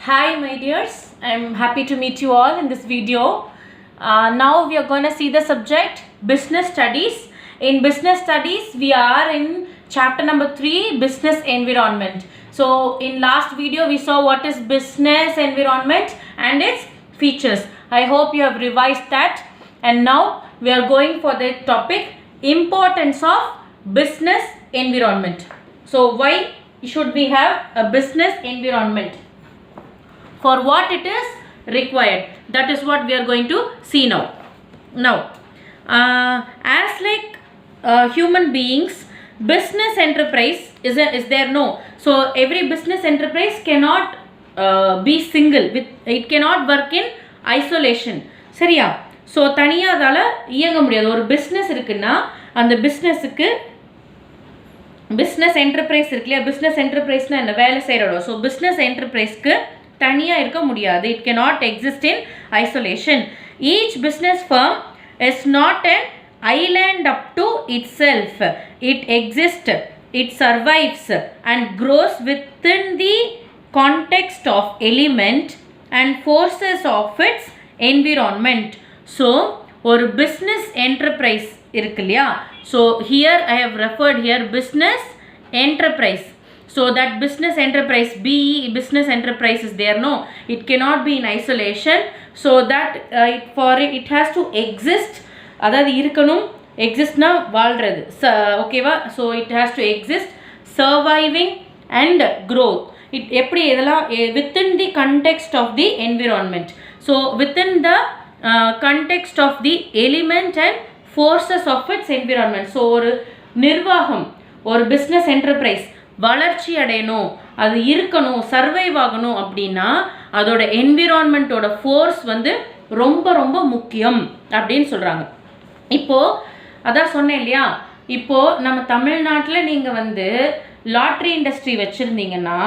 Hi my dears, I'm happy to meet you all in this video. Now we are going to see the subject business studies. In business studies we are in chapter number 3, business environment. So in last video we saw what is business environment and its features. I hope you have revised that, and now we are going for the topic importance of business environment. So why should we have a business environment? For what it is required, that is what we are going to see now. As like human beings, business enterprise is there? No. So every business enterprise cannot be single, it cannot work in isolation. சரியா? So தனியாக அதால் இயங்க முடியாது. ஒரு business இருக்குன்னா அந்த பிஸ்னஸுக்கு business enterprise இருக்கு இல்லையா? பிஸ்னஸ் என்டர்பிரைஸ்னால் என்ன? வேலை செய்கிற இடம். ஸோ பிஸ்னஸ் என்டர்பிரைஸ்க்கு தனியாக இருக்க முடியாது. It cannot exist in isolation. Each business firm is not an island up to itself. It exists, it survives and grows within the context of element and forces of its environment. So ஒரு business enterprise இருக்கு இல்லையா? So here I have referred here business enterprise. So that business enterprise, business enterprise is there, no, it cannot be in isolation. So that it has to exist. அதாவது இருக்கணும், எக்ஸிஸ்ட்னா வாழ்கிறது, ஓகேவா? So it has to exist, surviving and growth. எப்படி இதெல்லாம் within the context of the environment. So within the context of the element and forces of its environment. So ஒரு நிர்வாகம், ஒரு பிஸ்னஸ் என்டர்பிரைஸ் வளர்ச்சி அடையணும், அது இருக்கணும், சர்வைவ் ஆகணும் அப்படின்னா அதோட என்விரான்மெண்ட்டோட ஃபோர்ஸ் வந்து ரொம்ப ரொம்ப முக்கியம் அப்படின்னு சொல்கிறாங்க. இப்போது அதான் சொன்னேன் இல்லையா? இப்போது நம்ம தமிழ்நாட்டில் நீங்கள் வந்து லாட்ரி இண்டஸ்ட்ரி வச்சுருந்தீங்கன்னா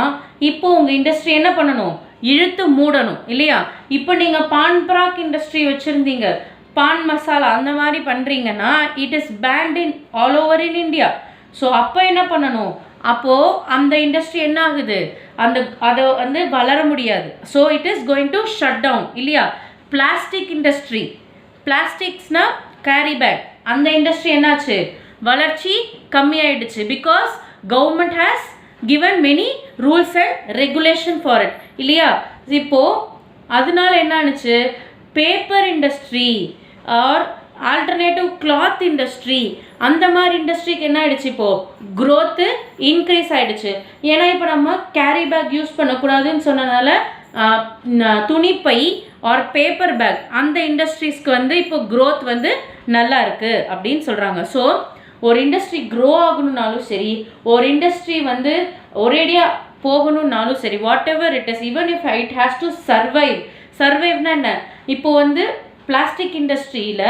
இப்போது உங்கள் இண்டஸ்ட்ரி என்ன பண்ணணும்? இழுத்து மூடணும் இல்லையா? இப்போ நீங்கள் பான் பராக் இண்டஸ்ட்ரி வச்சுருந்தீங்க, பான் மசாலா அந்த மாதிரி பண்ணுறீங்கன்னா it is banned in all over in India. So அப்போ என்ன பண்ணணும்? அப்போது அந்த இண்டஸ்ட்ரி என்ன ஆகுது? அதை வந்து வளர முடியாது. So it is going to shut down இல்லையா? பிளாஸ்டிக் இண்டஸ்ட்ரி, பிளாஸ்டிக்ஸ்னா கேரி பேக், அந்த இண்டஸ்ட்ரி என்னாச்சு? வளர்ச்சி கம்மியாயிடுச்சு. Because government has given many rules and regulation for it இல்லையா? இப்போது அதனால என்ன ஆனிச்சு? Paper industry or alternative cloth industry அந்த மாதிரி இண்டஸ்ட்ரிக்கு என்ன ஆகிடுச்சு? இப்போது க்ரோத்து இன்க்ரீஸ் ஆகிடுச்சு. ஏன்னா இப்போ நம்ம கேரி பேக் யூஸ் பண்ணக்கூடாதுன்னு சொன்னதுனால துணிப்பை ஆர் பேப்பர் பேக் அந்த இண்டஸ்ட்ரீஸ்க்கு வந்து இப்போ க்ரோத் வந்து நல்லா இருக்குது அப்படின்னு சொல்கிறாங்க. ஸோ ஒரு இண்டஸ்ட்ரி க்ரோ ஆகணுன்னாலும் சரி, ஒரு இண்டஸ்ட்ரி வந்து ஒரேடியாக போகணுன்னாலும் சரி, whatever it is, even if it has to சர்வைவ்னா என்ன? இப்போ வந்து பிளாஸ்டிக் இண்டஸ்ட்ரியில்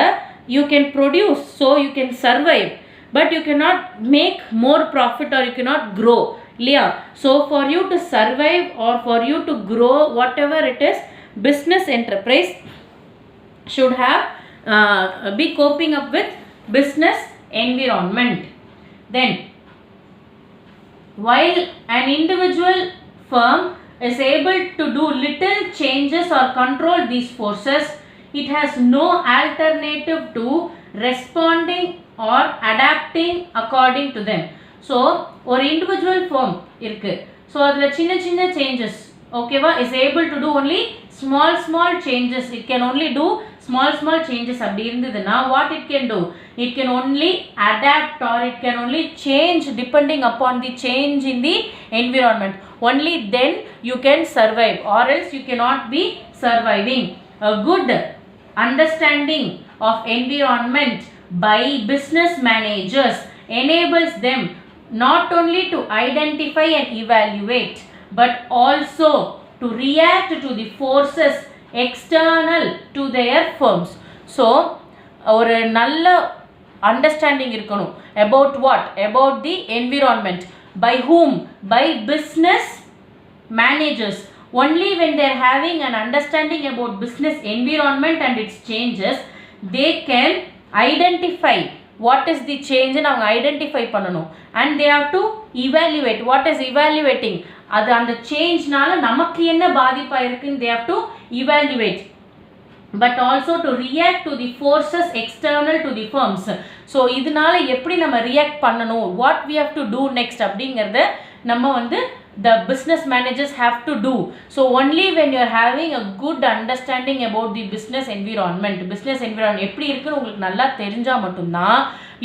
you can produce, so you can survive, but you cannot make more profit or you cannot grow இல்லையா? So for you to survive or for you to grow, whatever it is, business enterprise should have be coping up with business environment. Then while an individual firm is able to do little changes or control these forces, it has no alternative to responding or adapting according to them. So ஒரு individual firm இருக்குது. So அதில் சின்ன சின்ன changes, ஓகேவா, is able to do only small changes. It can only do small changes. அப்படி இருந்ததுன்னா what it can do? It can only adapt or it can only change depending upon the change in the environment. Only then you can survive or else you cannot be surviving. A good understanding of environment by business managers enables them not only to identify and evaluate but also to react to the forces external to their firms. So ஒரு நல்ல understanding இருக்கணும். About what? About the environment. By whom? By business managers. Only when they are having an understanding about business environment and its changes, they can identify what is the change ன்னு அவங்க identify பண்ணணும். and they have to evaluate. what is evaluating? அது அந்த சேஞ்ச்னால நமக்கு என்ன பாதிப்பாக இருக்குன்னு they have to evaluate. but also to react to the forces external to the firms. so இதனால எப்படி நம்ம react பண்ணணும், what we have to do next அப்படிங்கிறத நம்ம வந்து the business managers have to do. so only when you are having a good understanding about the business environment எப்படி இருக்குன்னு உங்களுக்கு நல்லா தெரிஞ்சா மட்டும்தான்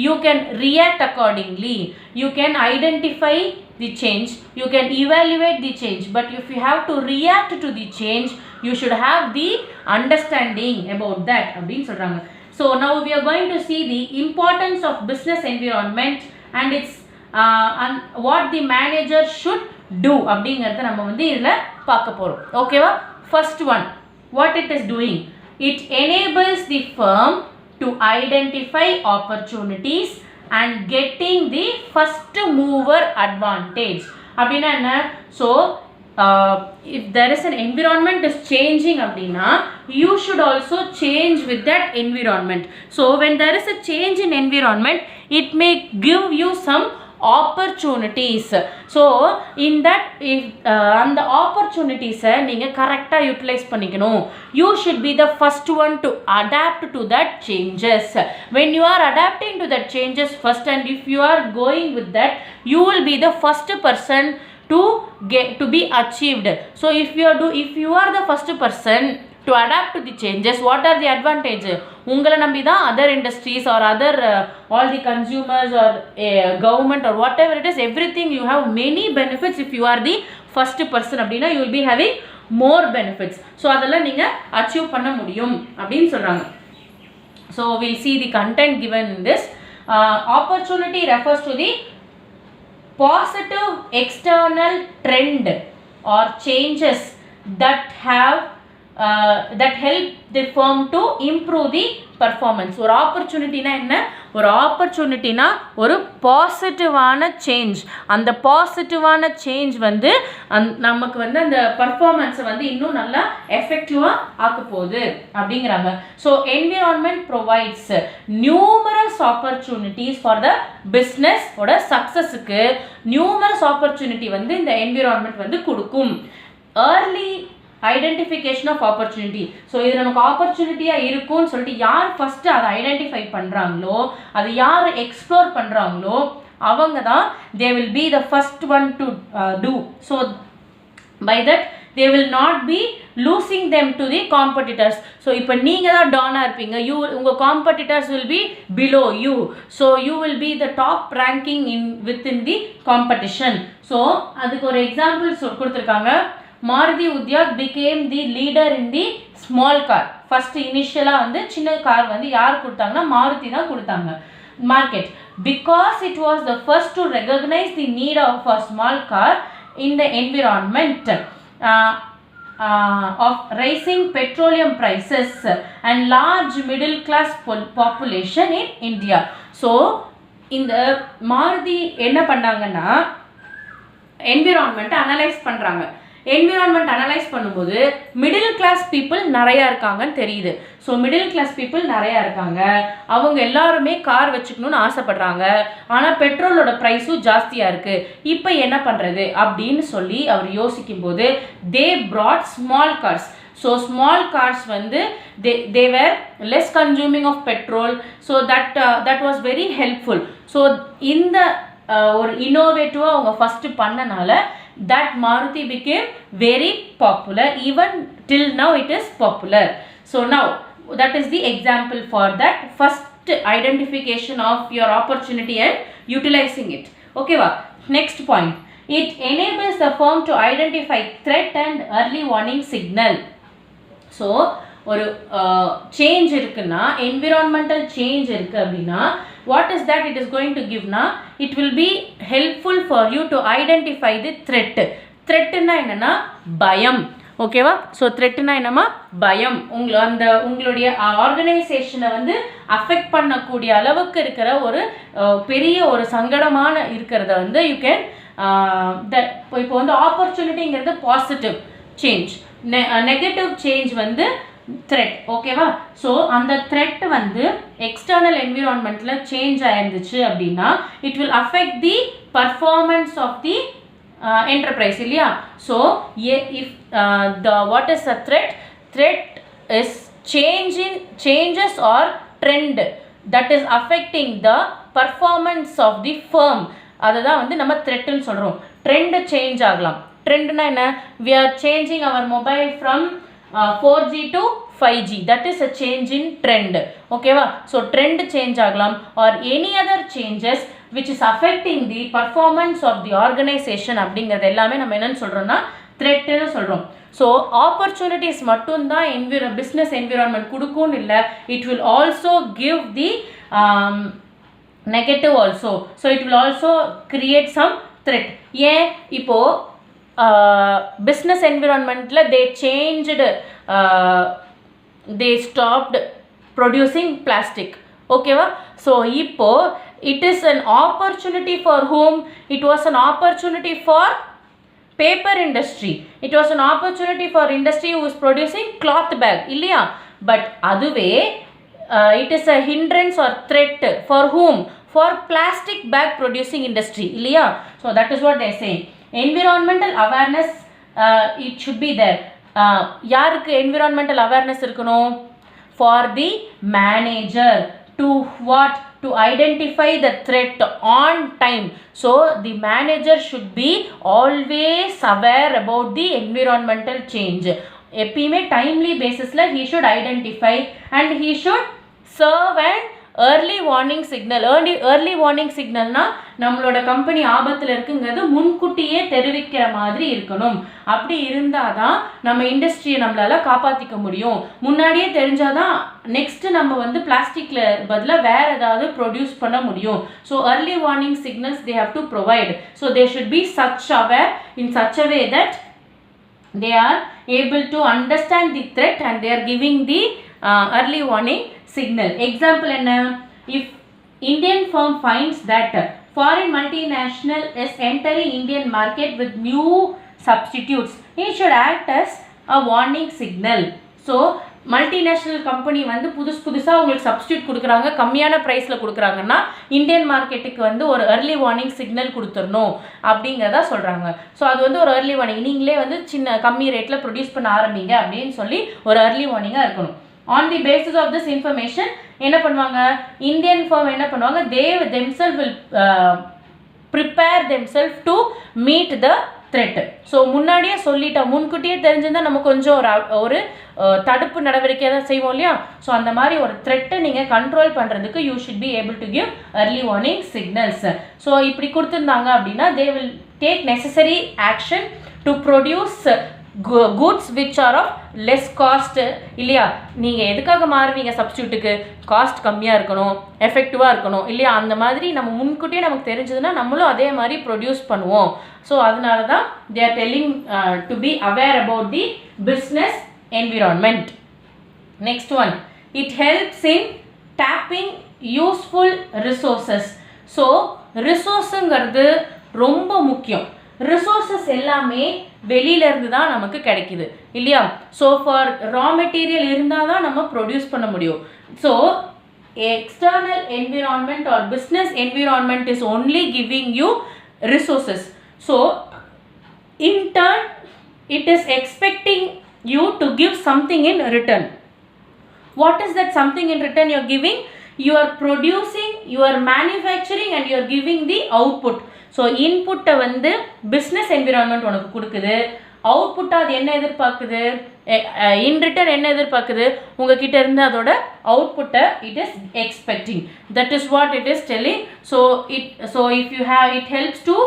you can react accordingly, you can identify the change, you can evaluate the change. but if you have to react to the change, you should have the understanding about that அப்படின்னு சொல்றாங்க. so now we are going to see the importance of business environment and its and what the manager should do அப்படிங்கறத நம்ம வந்து இதுல பார்க்க போறோம். ஓகேவா? first one, what it is doing, it enables the firm to identify opportunities and getting the first mover advantage. அப்படினா என்ன? so if there is an environment is changing அப்படினா you should also change with that environment. so when there is a change in environment, it may give you some opportunities. so in that if அந்த opportunities நீங்க கரெக்ட்டா utilise பண்ணிக்கணும். you should be the first one to adapt to that changes. when you are adapting to that changes first, and if you are going with that, you will be the first person to be achieved. so if you are the first person to adapt to the changes, what are the advantage? உங்களை நம்பி தான் other industries or other all the consumers or government or whatever it is, everything you have many benefits. if you are the first person அப்படினா you will be having more benefits. so அதெல்லாம் நீங்க achieve பண்ண முடியும் அப்படின்னு சொல்றாங்க. so we'll see the content given in this. opportunity refers to the positive external trend or changes that help the firm to improve the performance. ஒரு ஆப்பர்ச்சுனிட்டினா என்ன? ஒரு ஆப்பர்ச்சுனிட்டினா ஒரு பாசிட்டிவான சேஞ்ச். அந்த பாசிட்டிவான சேஞ்ச் வந்து நமக்கு வந்து அந்த பர்ஃபார்மன்ஸை வந்து இன்னும் நல்லா எஃபெக்டிவாக ஆக்க போகுது அப்படிங்கிறாங்க. So environment provides numerous opportunities for the business ஓட சக்ஸஸுக்கு நியூமரஸ் ஆப்பர்ச்சுனிட்டி வந்து இந்த என்விரான்மெண்ட் வந்து கொடுக்கும். Early identification of opportunity. So இது நமக்கு ஆப்பர்ச்சுனிட்டியாக இருக்கும்னு சொல்லிட்டு யார் ஃபஸ்ட்டு அதை ஐடென்டிஃபை பண்ணுறாங்களோ, அதை யார் எக்ஸ்ப்ளோர் பண்ணுறாங்களோ அவங்க தான் they will be the first one to do. So by that they will not be losing them to the competitors. so இப்போ நீங்கள் தான் டானாக இருப்பீங்க, உங்கள் competitors will be below you. so you will be the top ranking within the competition. so அதுக்கு ஒரு examples கொடுத்துருக்காங்க. Maruti Udyog became the leader in the small car. First இனிஷியலாக வந்து சின்ன கார் வந்து யார் கொடுத்தாங்கன்னா மாருதி தான் கொடுத்தாங்க market. because it was the first to recognize the need of a small car in the environment of rising petroleum prices and large middle class population in India. so இந்த மாருதி என்ன பண்ணாங்கன்னா என்விரான்மெண்ட்டை அனலைஸ் பண்ணுறாங்க. Environment analyse பண்ணும்போது middle class people நிறையா இருக்காங்கன்னு தெரியுது. So middle class people நிறையா இருக்காங்க, அவங்க எல்லாருமே கார் வச்சுக்கணும்னு ஆசைப்படுறாங்க, ஆனால் பெட்ரோலோட ப்ரைஸும் ஜாஸ்தியாக இருக்குது. இப்போ என்ன பண்ணுறது அப்படின்னு சொல்லி அவர் யோசிக்கும்போது they brought small cars. So small cars வந்து they were less consuming of petrol. so that was very helpful. So இந்த ஒரு இன்னோவேட்டிவாக அவங்க ஃபஸ்ட்டு பண்ணனால that Maruti became very popular. even till now it is popular. so now that is the example for that first identification of your opportunity and utilizing it. okay va? next point, it enables the firm to identify threat and early warning signal. so ஒரு change இருக்குன்னா environmental change இருக்கு அப்படின்னா what is that it is going to give na? it will be helpful for you to identify the threat. threatனா என்னன்னா பயம். ஓகேவா? So த்ரெட்னா என்னமா பயம். உங்களுடைய ஆர்கனைசேஷனை வந்து அஃபெக்ட் பண்ணக்கூடிய அளவுக்கு இருக்கிற ஒரு பெரிய ஒரு சங்கடமான இருக்கிறத வந்து யூ கேன் இப்போ வந்து ஆப்பர்ச்சுனிட்டிங்கிறது பாசிட்டிவ் சேஞ்ச், நெகட்டிவ் சேஞ்ச் வந்து த்ரெட் ஓகேவா. ஸோ அந்த த்ரெட் வந்து எக்ஸ்டர்னல் என்விரான்மெண்ட்டில் சேஞ்ச் ஆயிருந்துச்சு அப்படின்னா it will affect the performance of the enterprise இல்லையா. So if what is a threat is changes or trend that is affecting the performance of the firm, அதுதான் வந்து நம்ம த்ரெட்னு சொல்கிறோம். ட்ரெண்ட் சேஞ்ச் ஆகலாம். ட்ரெண்ட்னா என்ன, we are changing our mobile from 4G to 5G, that is a change in trend ஓகேவா. So trend change ஆகலாம் or any other changes which is affecting the performance of the organization அப்படிங்கிறது எல்லாமே நம்ம என்னன்னு சொல்கிறோம்னா த்ரெட்னு சொல்கிறோம். ஸோ ஆப்பர்ச்சுனிட்டிஸ் மட்டும்தான் பிஸ்னஸ் என்விரான்மெண்ட் கொடுக்கும்னு இல்லை, it will also give the negative also. So it will also create some threat. ஏன் இப்போது business environmentல they stopped producing plastic ஓகேவா. ஸோ இப்போ it is an opportunity for whom? It was an opportunity for paper industry, it was an opportunity for industry who is producing cloth bag இல்லையா. But அதுவே it is a hindrance or threat for whom? For plastic bag producing industry இல்லையா. So that is what they are saying. Environmental awareness it should be there. யாருக்கு environmental awareness இருக்கணும்? For the manager to what? To identify the threat on time. So the manager should be always aware about the environmental change. எப்பயுமே timely basisல he should identify and he should serve an early warning signal. early warning signalனா நம்மளோட company ஆபத்தில் இருக்குங்கிறது முன்கூட்டியே தெரிவிக்கிற மாதிரி இருக்கணும். அப்படி இருந்தால் தான் நம்ம இண்டஸ்ட்ரியை நம்மளால் காப்பாற்றிக்க முடியும். முன்னாடியே தெரிஞ்சாதான் நெக்ஸ்ட் நம்ம வந்து பிளாஸ்டிக்கில் பதிலாக வேறு ஏதாவது ப்ரொடியூஸ் பண்ண முடியும். So early warning signals they have to provide. So they should be such aware in such a way that they are able to understand the threat and they are giving the early warning signal. Example என்ன, if Indian firm finds that foreign multinational is entering Indian market with new substitutes, it should act as a warning signal. So multinational company வந்து புதுசாக உங்களுக்கு substitute கொடுக்குறாங்க, கம்மியான ப்ரைஸில் கொடுக்குறாங்கன்னா Indian மார்க்கெட்டுக்கு வந்து ஒரு early warning signal கொடுத்துடணும் அப்படிங்கிறதா சொல்கிறாங்க. ஸோ அது வந்து ஒரு early warning, நீங்களே வந்து சின்ன கம்மி ரேட்டில் ப்ரொடியூஸ் பண்ண ஆரம்பிங்க அப்படின்னு சொல்லி ஒரு early warning-ஆக இருக்கணும். On the basis of this information என்ன பண்ணுவாங்க, இந்தியன் firm என்ன பண்ணுவாங்க, they themselves will prepare themselves to meet the threat. So முன்னாடியே சொல்லிட்டா, முன்கூட்டியே தெரிஞ்சிருந்தால் நம்ம கொஞ்சம் ஒரு தடுப்பு நடவடிக்கை தான் செய்வோம் இல்லையா. ஸோ அந்த மாதிரி ஒரு த்ரெட்டை நீங்கள் கண்ட்ரோல் பண்ணுறதுக்கு you should be able to give early warning signals. So இப்படி கொடுத்துருந்தாங்க அப்படின்னா they will take necessary action to produce goods which are of less cost இல்லையா. நீங்கள் எதுக்காக மாறுவீங்க சப்ஸ்டியூட்டுக்கு? காஸ்ட் கம்மியாக இருக்கணும், எஃபெக்டிவாக இருக்கணும் இல்லையா. அந்த மாதிரி நம்ம முன்கூட்டியே நமக்கு தெரிஞ்சதுன்னா நம்மளும் அதே மாதிரி ப்ரொடியூஸ் பண்ணுவோம். ஸோ அதனால தான் they are telling to be aware about the business environment. Next one, it helps in tapping useful resources. So ரிசோர்ஸுங்கிறது ரொம்ப முக்கியம். ரிசோர்ஸஸ் எல்லாமே வெளியிலேருந்து தான் நமக்கு கிடைக்குது இல்லையா. ஸோ ஃபார் ரா மெட்டீரியல் இருந்தால் தான் நம்ம ப்ரொடியூஸ் பண்ண முடியும். So external environment R business environment is only giving you resources. So in turn it is expecting you to give something in return. What is that something in return you are giving? You are producing, you are manufacturing and you are giving the output. So இன்புட்டை வந்து business environment உனக்கு கொடுக்குது, அவுட்புட்டாக அது என்ன எதிர்பார்க்குது, in return என்ன எதிர்பார்க்குது உங்ககிட்ட இருந்து, அதோட அவுட்புட்டை it is expecting. That is what it is telling. So if you have it helps to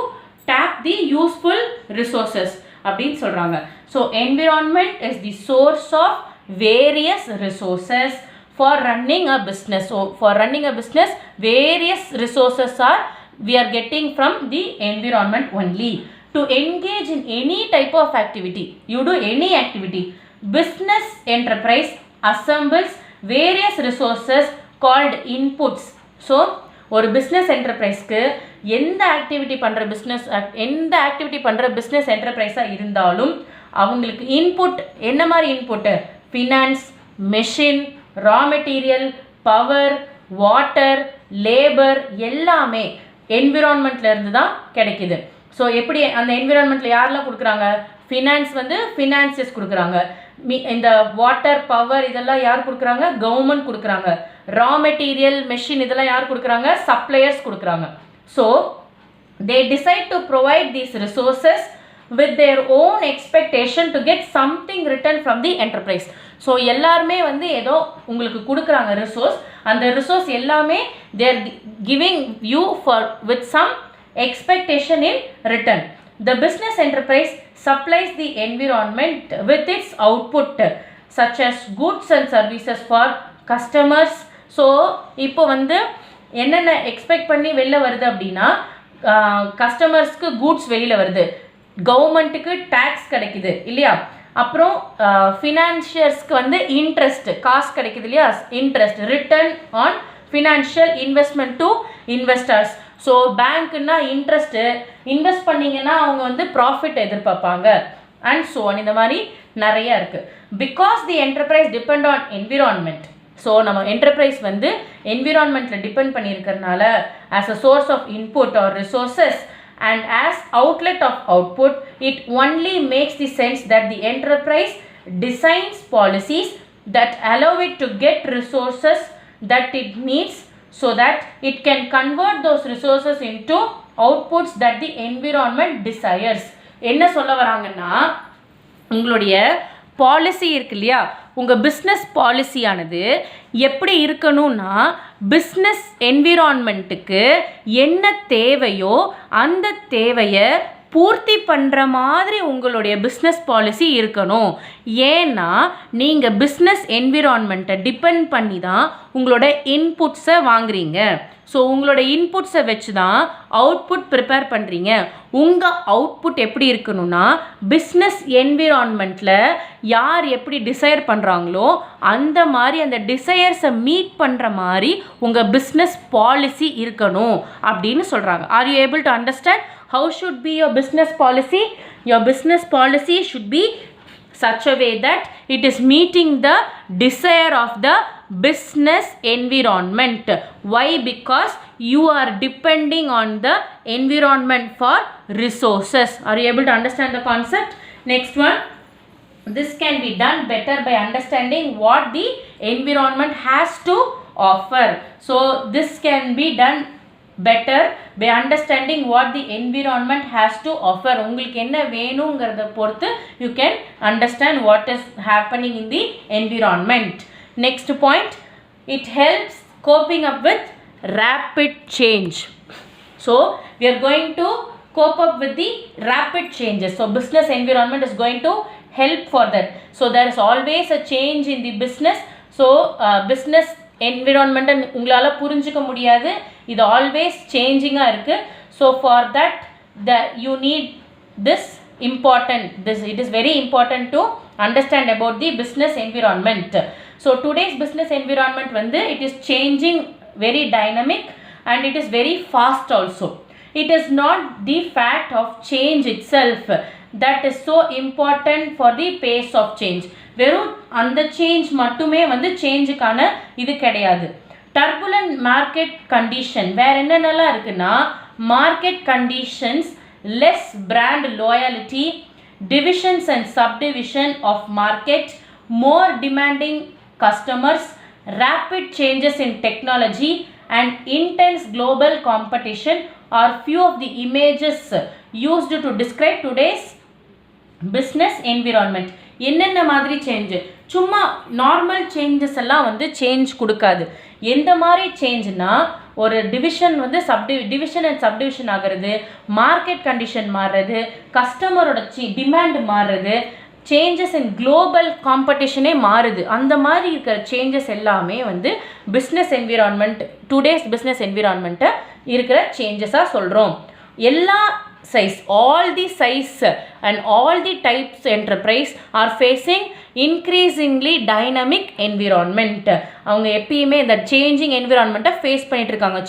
tap the useful resources அப்படின்னு சொல்கிறாங்க. So environment is the source of various resources for running a business. So for running a business, various resources we are getting from the environment only. To engage in any type of activity, you do any activity, business enterprise assembles various resources called inputs. So ஒரு business என்டர்பிரைஸ்க்கு எந்த activity பண்ணுற business என்டர்பிரைஸாக இருந்தாலும் அவங்களுக்கு input என்ன மாதிரி input? Finance, machine, raw material, power, water, labour எல்லாமே என்விரான்மெண்ட்ல இருந்து தான் கிடைக்குது. ஸோ எப்படி அந்த என்விரான்மெண்ட்டில் யாரெல்லாம் கொடுக்குறாங்க? ஃபினான்ஸ் வந்து ஃபினான்சியஸ் கொடுக்குறாங்க. இந்த வாட்டர், பவர் இதெல்லாம் யார் கொடுக்குறாங்க? கவர்மெண்ட் கொடுக்குறாங்க. ரா மெட்டீரியல், மெஷின் இதெல்லாம் யார் கொடுக்குறாங்க? சப்ளையர்ஸ் கொடுக்குறாங்க. So they decide to provide these resources with their own expectation to get something written from the enterprise. So எல்லாருமே வந்து ஏதோ உங்களுக்கு கொடுக்குறாங்க ரிசோர்ஸ். அந்த ரிசோர்ஸ் எல்லாமே they are giving you for with some expectation in return. The business enterprise supplies the environment with its output such as goods and services for customers. So இப்போ வந்து என்னென்ன எக்ஸ்பெக்ட் பண்ணி வெளில வருது அப்படின்னா, கஸ்டமர்ஸ்க்கு கூட்ஸ் வெளியில் வருது, கவர்மெண்ட்டுக்கு டேக்ஸ் கிடைக்குது இல்லையா, அப்புறம் ஃபினான்ஷியர்ஸ்க்கு வந்து இன்ட்ரெஸ்ட் காசு கிடைக்குது இல்லையா, interest return on financial investment to investors. So பேங்க்குன்னா இன்ட்ரெஸ்ட்டு, இன்வெஸ்ட் பண்ணிங்கன்னா அவங்க வந்து ப்ராஃபிட் எதிர்பார்ப்பாங்க அண்ட் ஸோ ஆன். இந்த மாதிரி நிறையா இருக்குது. Because the enterprise depend on environment. So நம்ம என்டர்பிரைஸ் வந்து என்விரான்மெண்ட்டில் டிபெண்ட் பண்ணியிருக்கிறதுனால as a source of input or resources and as outlet of output, it only makes the sense that the enterprise designs policies that allow it to get resources that it needs so that it can convert those resources into outputs that the environment desires. என்ன சொல்ல வராங்கன்னா, உங்களுடைய policy இருக்கு இல்லையா, உங்கள் business பாலிசியானது எப்படி இருக்கணும்னா, business என்விரான்மெண்ட்டுக்கு என்ன தேவையோ அந்த தேவையை பூர்த்தி பண்ணுற மாதிரி உங்களுடைய பிஸ்னஸ் பாலிசி இருக்கணும். ஏன்னா நீங்கள் பிஸ்னஸ் என்விரான்மெண்ட்டை டிபெண்ட் பண்ணி தான் உங்களோட இன்புட்ஸை வாங்குறீங்க. ஸோ உங்களோட இன்புட்ஸை வச்சு தான் அவுட்புட் ப்ரிப்பேர் பண்ணுறீங்க. உங்கள் அவுட்புட் எப்படி இருக்கணும்னா, பிஸ்னஸ் என்விரான்மெண்ட்டில் யார் எப்படி டிசைர் பண்ணுறாங்களோ அந்த மாதிரி அந்த டிசையர்ஸை மீட் பண்ணுற மாதிரி உங்கள் பிஸ்னஸ் பாலிசி இருக்கணும் அப்படின்னு சொல்கிறாங்க. Are you able to understand how should be your business policy? Your business policy should be such a way that it is meeting the desire of the business environment. Why? Because you are depending on the environment for resources. Are you able to understand the concept? Next one, this can be done better by understanding what the environment has to offer. So this can be done better by understanding what the environment has to offer. உங்களுக்கு என்ன வேணுங்கிறத பொறுத்து you can understand what is happening in the environment. Next point, it helps coping up with rapid change. So we are going to cope up with the rapid changes. So business environment is going to help for that. So there is always a change in the business. So business environment உங்களால் புரிஞ்சிக்க முடியாது, இது always சேஞ்சிங்காக இருக்குது. So for that you need this important it is very important to understand about the business environment. So today's business environment வந்து it is changing very dynamic and it is very fast also. It is not the fact of change itself that is so important for the pace of change. வெறும் அந்த change மட்டுமே வந்து சேஞ்சுக்கான இது கிடையாது. Turbulent market condition வேறு என்னென்னலாம் இருக்குன்னா, market conditions, less brand loyalty, divisions and subdivision of market, more demanding customers, rapid changes in technology and intense global competition are few of the images used to describe today's business environment. என்னென்ன மாதிரி change? சும்மா normal changes எல்லாம் வந்து change கொடுக்காது. எந்த மாதிரி சேஞ்சுனா, ஒரு division வந்து டிவிஷன் அண்ட் சப்டிவிஷன் ஆகிறது, மார்க்கெட் கண்டிஷன் மாறுறது, கஸ்டமரோட டிமாண்ட் மாறுறது, சேஞ்சஸ் இன் குளோபல் காம்படிஷனே மாறுது. அந்த மாதிரி இருக்கிற சேஞ்சஸ் எல்லாமே வந்து பிஸ்னஸ் என்விரான்மெண்ட், டுடேஸ் பிஸ்னஸ் என்விரான்மெண்ட்டை இருக்கிற சேஞ்சஸாக சொல்கிறோம். எல்லா size, all the size and all the types enterprise are facing increasingly dynamic environment. அவங்க எப்பயுமே இந்த சேஞ்சிங் என்விரான்மெண்ட்டை ஃபேஸ் பண்ணிட்டு இருக்காங்க.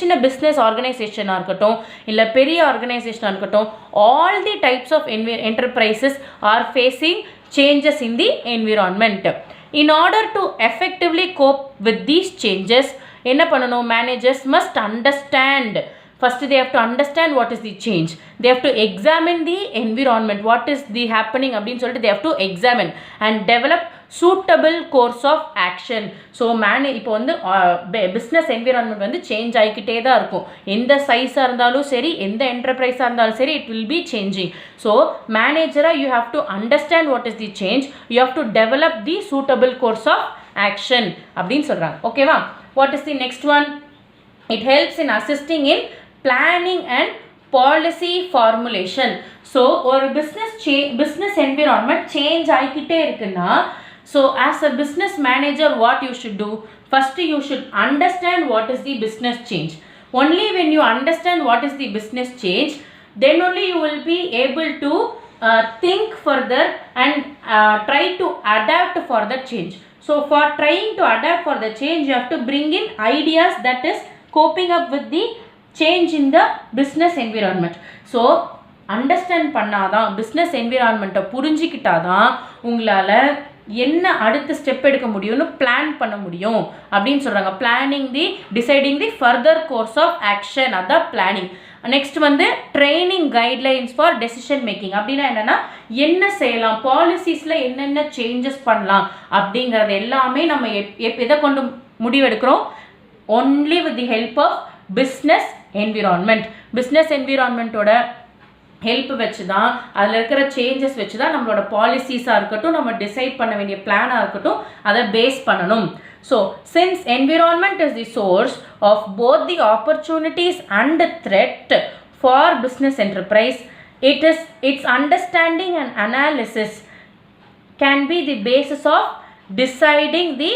சின்ன பிஸ்னஸ் ஆர்கனைசேஷனாக இருக்கட்டும், இல்லை பெரிய ஆர்கனைசேஷனாக இருக்கட்டும், all the types of enterprises are facing changes in the environment. In order to effectively cope with these changes, என்ன பண்ணணும், managers must understand. First they have to understand what is the change. They have to examine the environment, what is the happening அப்படின்னு சொல்லிட்டு they have to examine and develop suitable course of action. So இப்போ வந்து business environment வந்து change ஆகிக்கிட்டே தான் இருக்கும். எந்த சைஸாக இருந்தாலும் சரி, எந்த என்டர்பிரைஸாக இருந்தாலும் சரி, it will be changing. So மேனேஜராக you have to understand what is the change, you have to develop the suitable course of action அப்படின்னு சொல்கிறாங்க. ஓகேவா? What is the next one? It helps in assisting in planning and policy formulation. So ஒரு business environment change ஆகிக்கிட்டே இருக்குன்னா, so as a business manager, what you should do? First you should understand what is the business change. Only when you understand what is the business change, then only you will be able to think further and try to adapt for the change. So for trying to adapt for the change, you have to bring in ideas that is coping up with the change in the business environment. So understand பண்ணாதான், business என்விரான்மெண்ட்டை புரிஞ்சிக்கிட்டாதான் உங்களால் என்ன அடுத்த step எடுக்க முடியும்னு plan பண்ண முடியும் அப்படின்னு சொல்கிறாங்க. Planning the deciding the further course of action, அதான் பிளானிங். நெக்ஸ்ட் வந்து training guidelines for decision making. அப்படின்னா என்னென்னா, என்ன செய்யலாம், பாலிசிஸில் என்னென்ன சேஞ்சஸ் பண்ணலாம் அப்படிங்கிறது எல்லாமே நம்ம எதை கொண்டு முடிவெடுக்கிறோம்? Only with the help of business environment. Business என்விரான்மெண்ட்டோட ஹெல்ப் வச்சு தான், அதில் இருக்கிற சேஞ்சஸ் வச்சு தான் நம்மளோட பாலிசிஸாக இருக்கட்டும், நம்ம டிசைட் பண்ண வேண்டிய பிளானாக இருக்கட்டும், அதை பேஸ் பண்ணணும். So since environment is the source of both the opportunities and threat for business enterprise, its understanding and analysis can be the basis of deciding the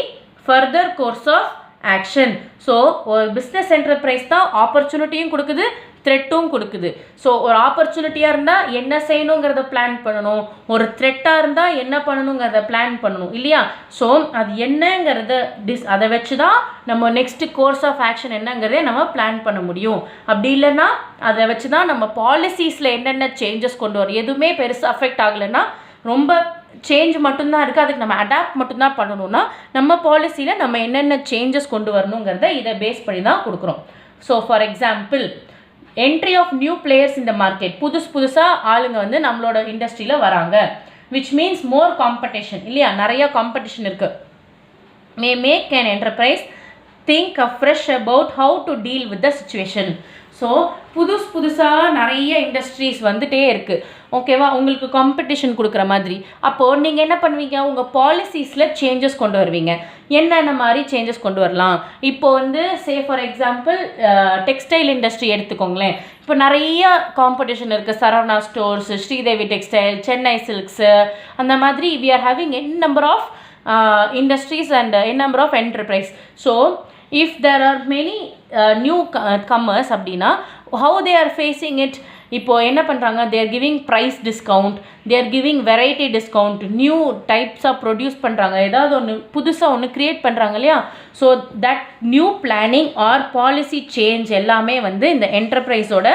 further course of action. So ஒரு business enterprise தான் ஆப்பர்ச்சுனிட்டியும் கொடுக்குது, த்ரெட்டும் கொடுக்குது. So ஒரு ஆப்பர்ச்சுனிட்டியாக இருந்தால் என்ன செய்யணுங்கிறத plan பண்ணணும், ஒரு த்ரெட்டாக இருந்தால் என்ன பண்ணணுங்கிறத பிளான் பண்ணணும் இல்லையா? ஸோ அது என்னங்கிறத அதை வச்சு தான் நம்ம நெக்ஸ்ட்டு கோர்ஸ் ஆஃப் ஆக்ஷன் என்னங்கிறதே நம்ம பிளான் பண்ண முடியும். அப்படி இல்லைன்னா அதை வச்சு தான் நம்ம பாலிசிஸில் என்னென்ன சேஞ்சஸ் கொண்டு வரும். எதுவுமே பெருசாக அஃபெக்ட் ஆகலைன்னா, ரொம்ப சேஞ்ச் மட்டும்தான் இருக்குது, அதுக்கு நம்ம அடாப்ட் மட்டும்தான் பண்ணணும்னா, நம்ம பாலிசியில் நம்ம என்னென்ன சேஞ்சஸ் கொண்டு வரணுங்கிறத இதை பேஸ் பண்ணி தான் கொடுக்குறோம். So for example, entry of new players இந்த மார்க்கெட், புதுசாக ஆளுங்க வந்து நம்மளோட இண்டஸ்ட்ரியில் வராங்க, விச் மீன்ஸ் மோர் காம்படிஷன் இல்லையா? நிறைய காம்படிஷன் இருக்குது. May make an enterprise think afresh about how to deal with the situation. So புதுசாக நிறைய இண்டஸ்ட்ரீஸ் வந்துகிட்டே இருக்குது. ஓகேவா? உங்களுக்கு காம்படிஷன் கொடுக்குற மாதிரி. அப்போது நீங்கள் என்ன பண்ணுவீங்க? உங்கள் பாலிசிஸில் சேஞ்சஸ் கொண்டு வருவீங்க. என்னென்ன மாதிரி சேஞ்சஸ் கொண்டு வரலாம்? இப்போ வந்து ஃபார் எக்ஸாம்பிள் டெக்ஸ்டைல் இண்டஸ்ட்ரி எடுத்துக்கோங்களேன். இப்போ நிறைய காம்படிஷன் இருக்குது. Saravana stores, Sridevi textile, Chennai silks, அந்த மாதிரி we are having n number of industries and n number of enterprise. So if there are many new comers அப்படின்னா, how they are facing it? இப்போ என்ன பண்ணுறாங்க? they are giving price discount, they are giving variety discount, new types of produce பண்ணுறாங்க, ஏதாவது ஒன்று புதுசாக ஒன்று create பண்ணுறாங்க இல்லையா? So that new planning or policy change எல்லாமே வந்து இந்த என்டர்பிரைஸோட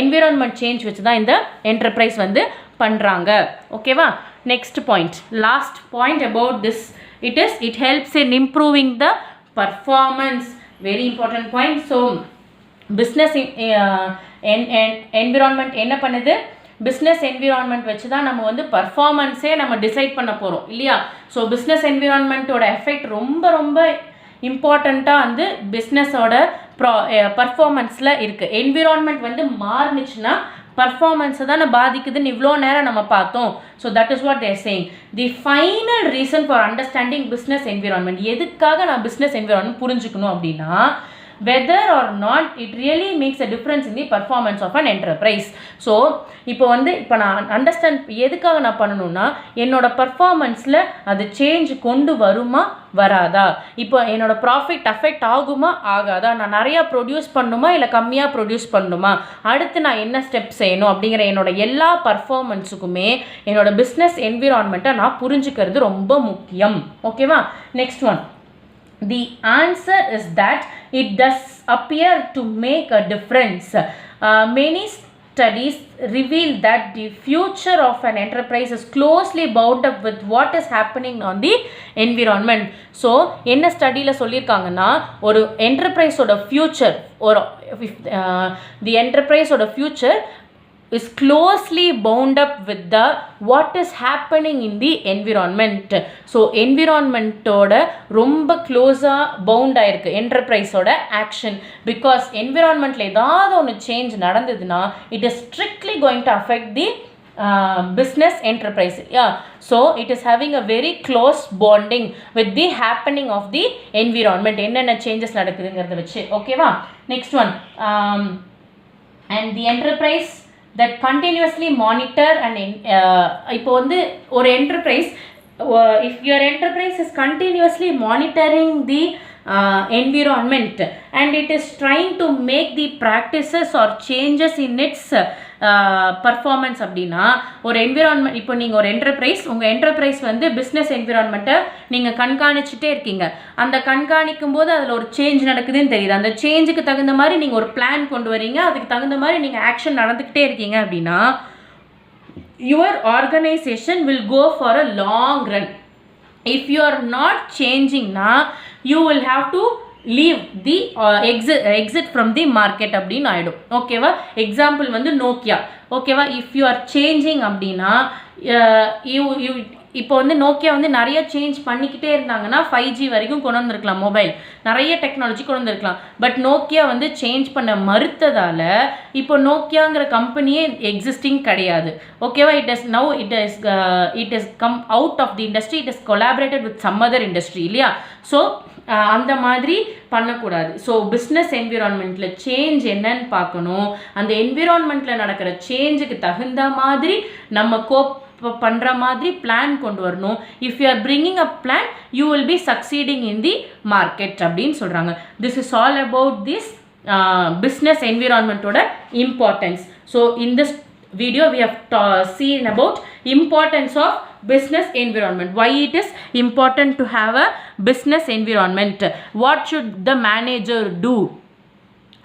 என்விரான்மெண்ட் சேஞ்ச் வச்சு தான் இந்த என்டர்பிரைஸ் வந்து பண்ணுறாங்க. ஓகேவா? Next point, last point about this, it helps in improving the performance. Very important point. So business environment என்ன பண்ணுது? பிஸ்னஸ் என்விரான்மெண்ட் வச்சு தான் நம்ம வந்து பர்ஃபார்மன்ஸே நம்ம டிசைட் பண்ண போகிறோம் இல்லையா? ஸோ பிஸ்னஸ் என்விரான்மெண்ட்டோட எஃபெக்ட் ரொம்ப ரொம்ப இம்பார்ட்டண்ட்டாக வந்து பிஸ்னஸோட பர்ஃபார்மன்ஸில் இருக்குது. என்விரான்மெண்ட் வந்து மாறுனுச்சுன்னா பர்ஃபார்மன்ஸை தானே பாதிக்குதுன்னு இவ்வளோ நேரம் நம்ம பார்த்தோம். So that is what they're saying. The final reason for understanding business environment, எதுக்காக நான் பிஸ்னஸ் என்விரான்மெண்ட் புரிஞ்சுக்கணும் அப்படின்னா, whether or not it really makes a difference in the performance of an enterprise. So இப்போ நான் அண்டர்ஸ்டாண்ட் எதுக்காக நான் பண்ணணும்னா, என்னோட பர்ஃபார்மன்ஸில் அது சேஞ்ச் கொண்டு வருமா வராதா, இப்போ என்னோட ப்ராஃபிட் அஃபெக்ட் ஆகுமா ஆகாதா, நான் நிறையா ப்ரொடியூஸ் பண்ணணுமா இல்லை கம்மியாக ப்ரொடியூஸ் பண்ணணுமா, அடுத்து நான் என்ன ஸ்டெப் செய்யணும் அப்படிங்கிற என்னோட எல்லா பர்ஃபார்மன்ஸுக்குமே என்னோட பிஸ்னஸ் என்விரான்மெண்ட்டை நான் புரிஞ்சுக்கிறது ரொம்ப முக்கியம். ஓகேவா? Next one, the answer is that it does appear to make a difference. Many studies reveal that the future of an enterprise is closely bound up with what is happening on the environment. So என்ன ஸ்டடியில் சொல்லியிருக்காங்கன்னா ஒரு என்டர்பிரைஸோட future ஒரு the enterpriseோட future is closely bound up with the what is happening in the environment. So environment ஓட ரொம்ப க்ளோஸாக பவுண்ட் ஆயிருக்கு என்டர்பிரைஸோட ஆக்ஷன். பிகாஸ் என்விரான்மெண்ட்டில் ஏதாவது ஒன்று சேஞ்ச் நடந்ததுன்னா it is strictly going to affect the business enterprise. Yeah, so it is having a very close bonding with the happening of the environment. என்னென்ன changes நடக்குதுங்கிறத வச்சு. ஓகேவா? Next one, and the enterprise that continuously monitor and இப்போ வந்து ஒரு enterprise, if your enterprise is continuously monitoring the environment and it is trying to make the practices or changes in its performance அப்படின்னா ஒரு environment, இப்போ நீங்கள் ஒரு உங்கள் enterprise வந்து பிஸ்னஸ் என்விரான்மெண்ட்டை நீங்கள் கண்காணிச்சுட்டே இருக்கீங்க. அந்த கண்காணிக்கும் போது அதில் ஒரு சேஞ்ச் நடக்குதுன்னு தெரியுது. அந்த சேஞ்சுக்கு தகுந்த மாதிரி நீங்கள் ஒரு பிளான் கொண்டு வரீங்க, அதுக்கு தகுந்த மாதிரி நீங்கள் ஆக்ஷன் நடந்துக்கிட்டே இருக்கீங்க அப்படின்னா your organisation will go for a long run. If you are not changing na, you will have to leave the exit from the market அப்படின்னு ஆகிடும். ஓகேவா? எக்ஸாம்பிள் வந்து நோக்கியா. ஓகேவா? இஃப் யூ ஆர் சேஞ்சிங் அப்படின்னா இப்போ வந்து நோக்கியா வந்து நிறைய சேஞ்ச் பண்ணிக்கிட்டே இருந்தாங்கன்னா 5G வரைக்கும் கொண்டு வந்திருக்கலாம், மொபைல் நிறைய டெக்னாலஜி கொண்டு வந்திருக்கலாம். பட் நோக்கியா வந்து சேஞ்ச் பண்ண மறுத்ததால் இப்போ நோக்கியாங்கிற கம்பெனியே எக்ஸிஸ்டிங் கிடையாது. ஓகேவா? It is come out of the industry, it is collaborated with some other industry இல்லையா? ஸோ அந்த மாதிரி பண்ணக்கூடாது. ஸோ பிஸ்னஸ் என்விரான்மெண்ட்டில் சேஞ்ச் என்னன்னு பார்க்கணும். அந்த என்விரான்மெண்ட்டில் நடக்கிற சேஞ்சுக்கு தகுந்த மாதிரி நம்ம பண்ணுற மாதிரி பிளான் கொண்டு வரணும். If you are bringing a plan you will be succeeding in the market அப்படின்னு சொல்கிறாங்க. This is all about this business என்விரான்மெண்ட்டோட importance. So in this video we have seen about importance of business environment, why it is important to have a business environment, what should the manager do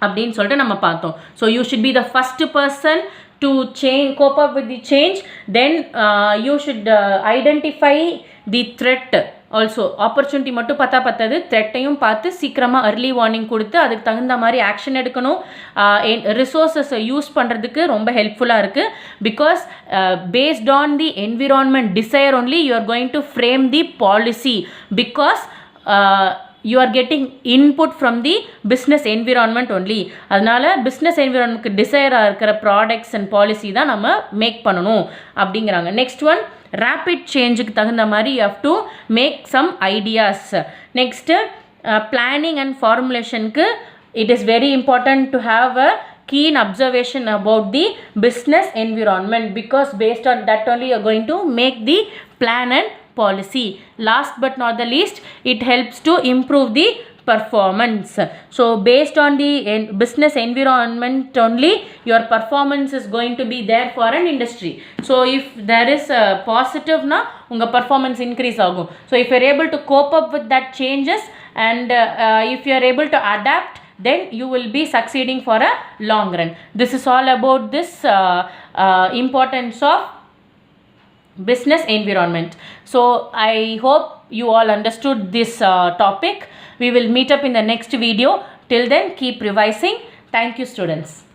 அப்படின்னு சொல்லிட்டு நம்ம பார்த்தோம். So you should be the first person to cope up with the change. Then you should identify the threat also. Opportunity மட்டும் பார்த்தா பத்தாது, த்ரெட்டையும் பார்த்து சீக்கிரமாக early warning கொடுத்து அதுக்கு தகுந்த மாதிரி ஆக்ஷன் எடுக்கணும். ரிசோர்ஸஸை யூஸ் பண்ணுறதுக்கு ரொம்ப ஹெல்ப்ஃபுல்லாக இருக்குது. Because based on the environment desire only you are going to frame the policy, because you are getting input from the business environment only. அதனால் பிஸ்னஸ் என்விரான்மெண்ட்க்கு டிசைராக இருக்கிற ப்ராடக்ட்ஸ் அண்ட் பாலிசி தான் நம்ம மேக் பண்ணணும் அப்படிங்கிறாங்க. நெக்ஸ்ட் ஒன், ரேப்பிட் சேஞ்சுக்கு தகுந்த மாதிரி you have to make some ideas. Next planning and ஃபார்முலேஷனுக்கு it is very important to have a keen observation about the business environment, because based on that only you are going to make the plan and policy. Last but not the least, it helps to improve the performance. So based on the business environment only your performance is going to be there for an industry. So if there is a positive na unga performance increase agum. So if you are able to cope up with that changes and if you are able to adapt, then you will be succeeding for a long run. This is all about this importance of business environment. So I hope you all understood this topic. We will meet up in the next video. Till then, keep revising. Thank you, students.